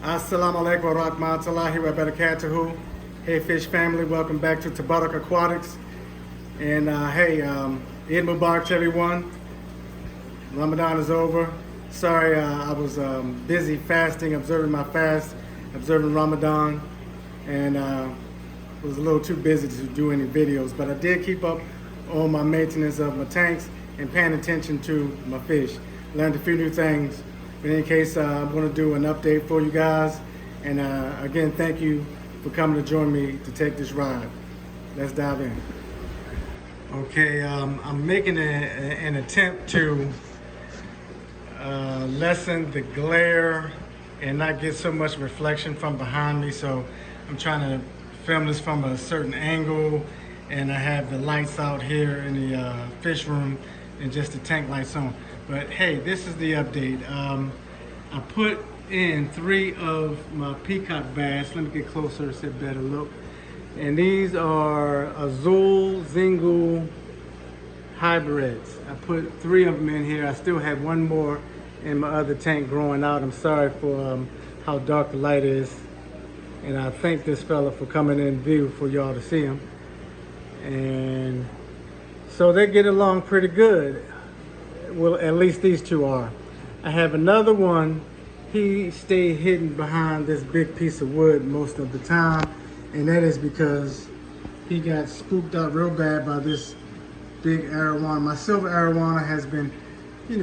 Assalamu alaikum wa rahmatullahi wa barakatuhu. Hey fish family, welcome back to PEACOCK Aquatics. And Eid Mubarak to everyone. Ramadan is over. Sorry, I was busy fasting, observing my fast, observing Ramadan, and was a little too busy to do any videos. But I did keep up on my maintenance of my tanks and paying attention to my fish. Learned a few new things. In any case, I'm going to do an update for you guys. And again, thank you for coming to join me to take this ride. Let's dive in. Okay, I'm making an attempt to lessen the glare and not get so much reflection from behind me. So I'm trying to film this from a certain angle, and I have the lights out here in the fish room and just the tank lights on. But hey, this is the update. I put in 3 of my peacock bass. Let me get closer so better look. And these are Azul, Xingu hybrids. I put 3 of them in here. I still have 1 more in my other tank growing out. I'm sorry for how dark the light is. And I thank this fella for coming in view for y'all to see him. And so they get along pretty good. Well, at least these 2 are. I have another one. He stayed hidden behind this big piece of wood most of the time, and that is because he got spooked out real bad by this big arowana. My silver arowana has been,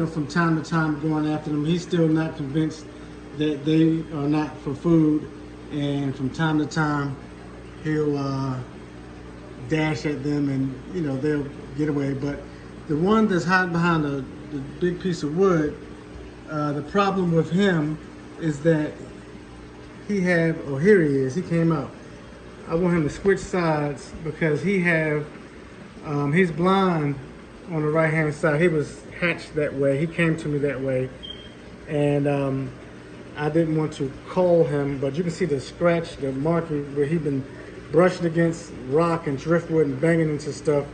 from time to time going after them. He's still not convinced that they are not for food, and from time to time he'll dash at them, and they'll get away. But the one that's hiding behind the big piece of wood, the problem with him is that here he is, he came out. I want him to switch sides because he's blind on the right hand side. He was hatched that way, he came to me that way, and I didn't want to call him, but you can see the scratch, the marking where he'd been brushed against rock and driftwood and banging into stuff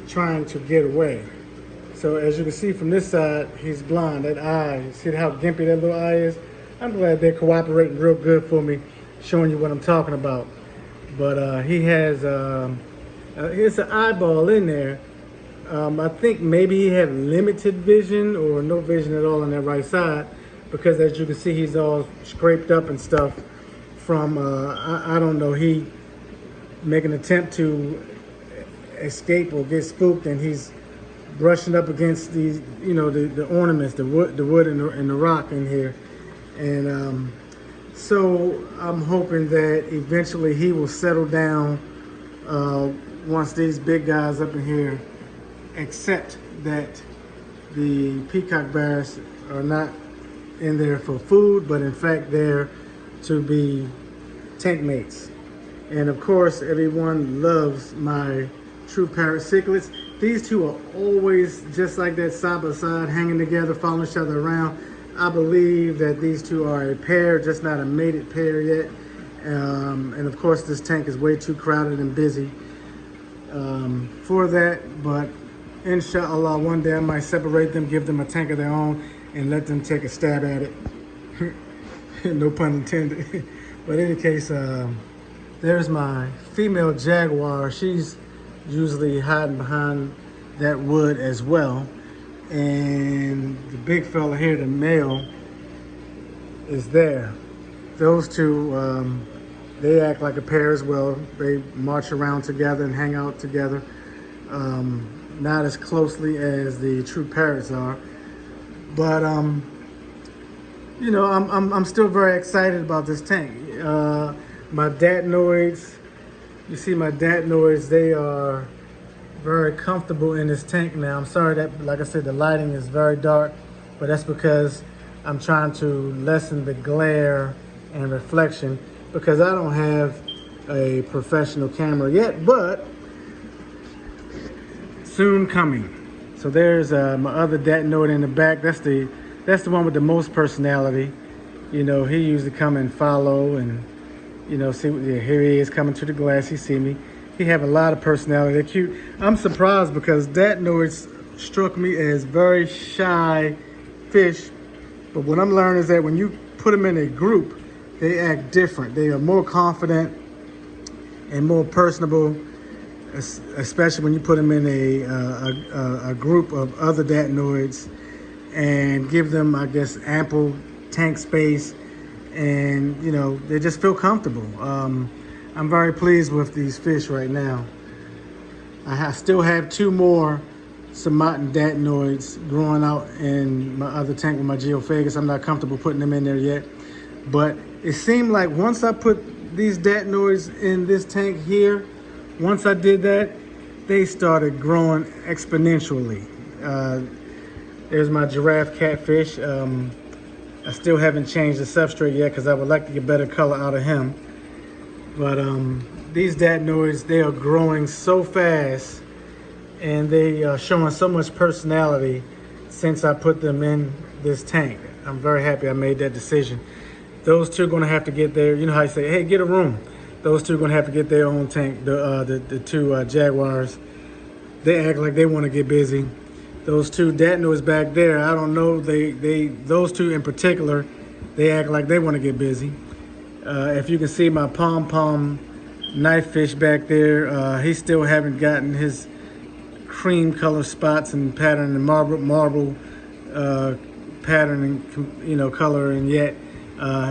trying to get away. So as you can see from this side, he's blind. That eye, see how gimpy that little eye is? I'm glad they're cooperating real good for me, showing you what I'm talking about. But he has, it's an eyeball in there. I think maybe he had limited vision or no vision at all on that right side, because as you can see, he's all scraped up and stuff from, I don't know, he make an attempt to escape or get spooked, and he's brushing up against these, the ornaments, the wood and the rock in here. And so I'm hoping that eventually he will settle down once these big guys up in here accept that the peacock bass are not in there for food, but in fact they're to be tank mates. And of course, everyone loves my true parrot cichlids. These 2 are always just like that, side by side, hanging together, following each other around. I believe that these 2 are a pair, just not a mated pair yet. And of course, this tank is way too crowded and busy for that. But inshallah, one day I might separate them, give them a tank of their own, and let them take a stab at it. No pun intended. But in any case, there's my female jaguar. She's usually hiding behind that wood as well. And the big fella here, the male, is there. Those 2, they act like a pair as well. They march around together and hang out together. Not as closely as the true parrots are. But I'm still very excited about this tank. My datnoids, you see my datnoids, they are very comfortable in this tank now. I'm sorry that, like I said, the lighting is very dark, but that's because I'm trying to lessen the glare and reflection, because I don't have a professional camera yet, but soon coming. So there's my other datnoid in the back. That's the one with the most personality. He usually come and follow and see, here he is coming to the glass. He see me. He have a lot of personality. They're cute. I'm surprised because datnoids struck me as very shy fish, but what I'm learning is that when you put them in a group, they act different. They are more confident and more personable, especially when you put them in a group of other datinoids and give them, I guess, ample tank space, and you know, they just feel comfortable. I'm very pleased with these fish right now. I still have 2 more Somatin datinoids growing out in my other tank with my geophagus. I'm not comfortable putting them in there yet, but it seemed like once I put these datinoids in this tank here, once I did that, they started growing exponentially. There's my giraffe catfish. I still haven't changed the substrate yet because I would like to get better color out of him. But these datinoids, they are growing so fast, and they are showing so much personality since I put them in this tank. I'm very happy I made that decision. Those 2 are going to have to get their, you know how you say, hey, get a room. Those 2 are going to have to get their own tank. The 2 jaguars, they act like they want to get busy. Those 2 datinoids back there, I don't know, those 2 in particular, they act like they want to get busy. If you can see my pom-pom knife fish back there, he still haven't gotten his cream color spots and pattern and marble pattern and, you know, color, and yet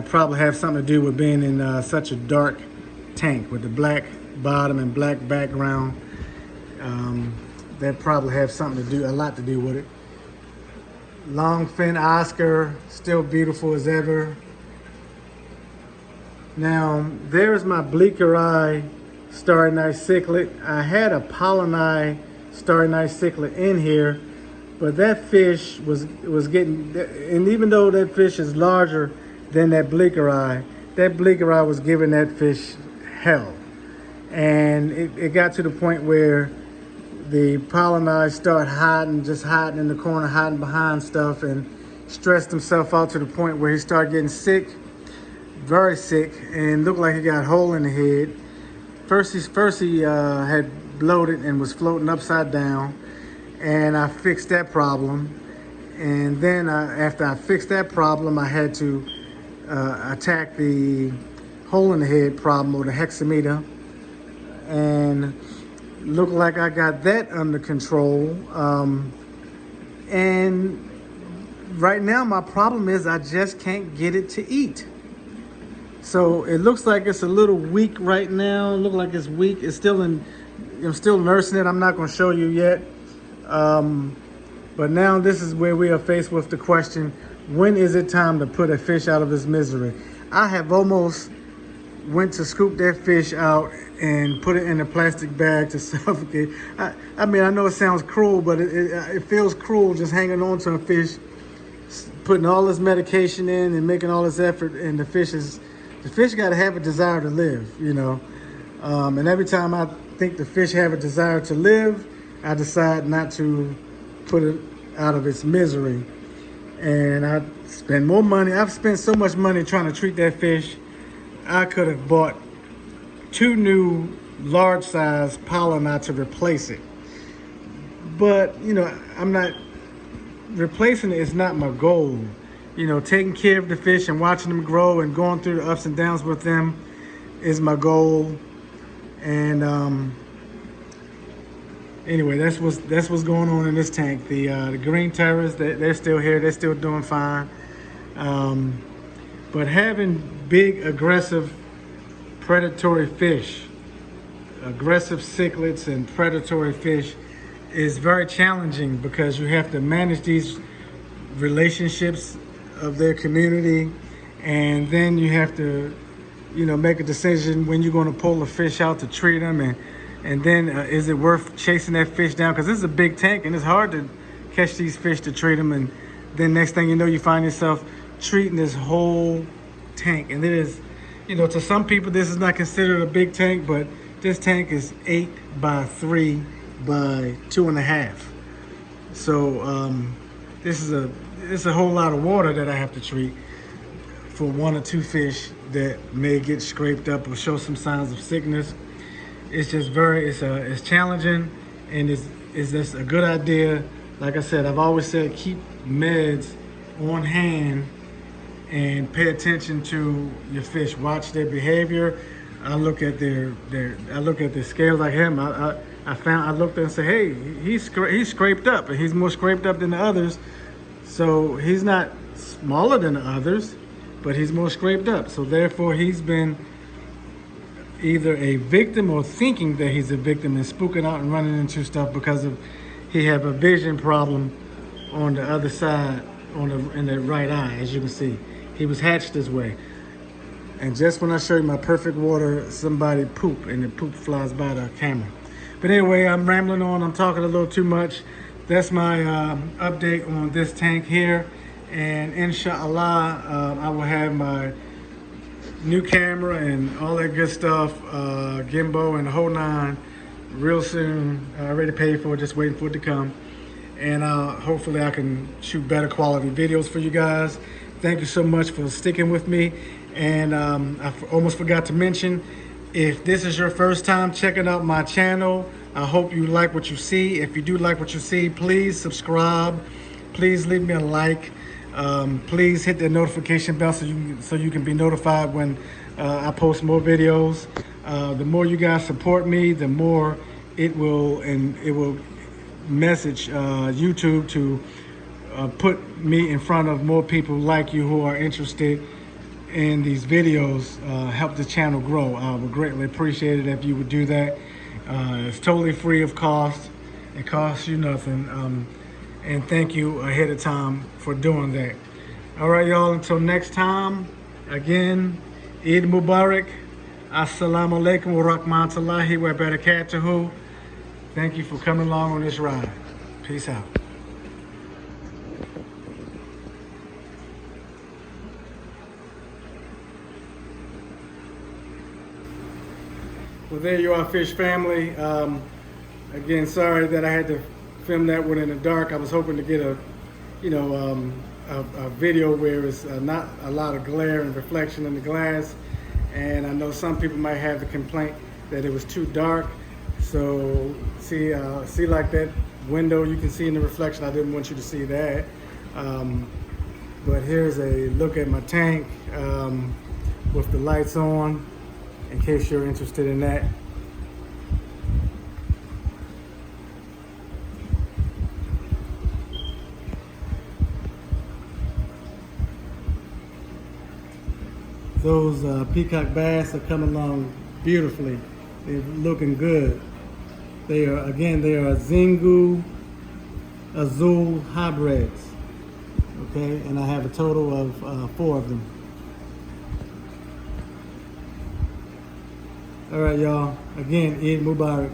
probably have something to do with being in such a dark tank with the black bottom and black background. That probably have something to do, a lot to do with it. Longfin Oscar, still beautiful as ever. Now, there's my bleaker eye starry night cichlid. I had a pollen eye starry night cichlid in here, but that fish was getting, and even though that fish is larger than that bleaker eye was giving that fish hell. And it got to the point where the pollen eyes start hiding in the corner, hiding behind stuff, and stressed himself out to the point where he started getting sick, very sick, and looked like he got a hole in the head. First he had bloated and was floating upside down, and I fixed that problem. And then after I fixed that problem, I had to attack the hole in the head problem with a hexameter, and looked like I got that under control. And right now my problem is I just can't get it to eat. So it looks like it's a little weak right now. Look like it's weak. It's still in, I'm still nursing it. I'm not going to show you yet. But now this is where we are faced with the question, when is it time to put a fish out of his misery? I have almost went to scoop that fish out and put it in a plastic bag to suffocate. I mean, I know it sounds cruel, but it feels cruel just hanging on to a fish, putting all this medication in and making all this effort, and the fish got to have a desire to live, you know. And every time I think the fish have a desire to live, I decide not to put it out of its misery. And I spend more money. I've spent so much money trying to treat that fish. I could have bought 2 new large size pollinate to replace it. But, you know, I'm not, replacing it is not my goal. You know, taking care of the fish and watching them grow and going through the ups and downs with them is my goal. And anyway, that's what's going on in this tank. The green terrors, they're still here. They're still doing fine. But having big, aggressive, predatory fish, aggressive cichlids and predatory fish is very challenging, because you have to manage these relationships of their community, and then you have to, you know, make a decision when you're going to pull a fish out to treat them, and then is it worth chasing that fish down, because this is a big tank and it's hard to catch these fish to treat them, and then next thing you know, you find yourself treating this whole tank. And it is, you know, to some people this is not considered a big tank, but this tank is 8 by 3 by 2.5. So this is a whole lot of water that I have to treat for 1 or 2 fish that may get scraped up or show some signs of sickness. It's just it's challenging, and it's just a good idea. Like I said, I've always said keep meds on hand and pay attention to your fish. Watch their behavior. I look at their scales like him. I looked and said, hey, he's scraped up, and he's more scraped up than the others. So he's not smaller than the others, but he's more scraped up. So therefore, he's been either a victim or thinking that he's a victim and spooking out and running into stuff because of he have a vision problem on the other side, in the right eye, as you can see. He was hatched this way. And just when I show you my perfect water, somebody poop, and the poop flies by the camera. But anyway, I'm rambling on. I'm talking a little too much. That's my update on this tank here. And inshallah, I will have my new camera and all that good stuff, gimbal and the whole nine, real soon. I already paid for it, just waiting for it to come. And hopefully I can shoot better quality videos for you guys. Thank you so much for sticking with me. And I almost forgot to mention, if this is your first time checking out my channel, I hope you like what you see. If you do like what you see, please subscribe. Please leave me a like. Please hit the notification bell so you can be notified when I post more videos. The more you guys support me, the more it will message YouTube to put me in front of more people like you who are interested in these videos. Help the channel grow. I would greatly appreciate it if you would do that. It's totally free of cost. It costs you nothing. And thank you ahead of time for doing that. All right, y'all, until next time, again, Eid Mubarak. Assalamu alaikum wa rahmatullahi wa barakatuhu. Thank you for coming along on this ride. Peace out. Well, there you are, fish family. Again, sorry that I had to film that one in the dark. I was hoping to get a video where it's not a lot of glare and reflection in the glass. And I know some people might have the complaint that it was too dark. So see like that window you can see in the reflection. I didn't want you to see that. But here's a look at my tank with the lights on, in case you're interested in that. Those peacock bass are coming along beautifully. They're looking good. They are Xingu Azul hybrids. Okay, and I have a total of 4 of them. All right, y'all. Again, Eid Mubarak.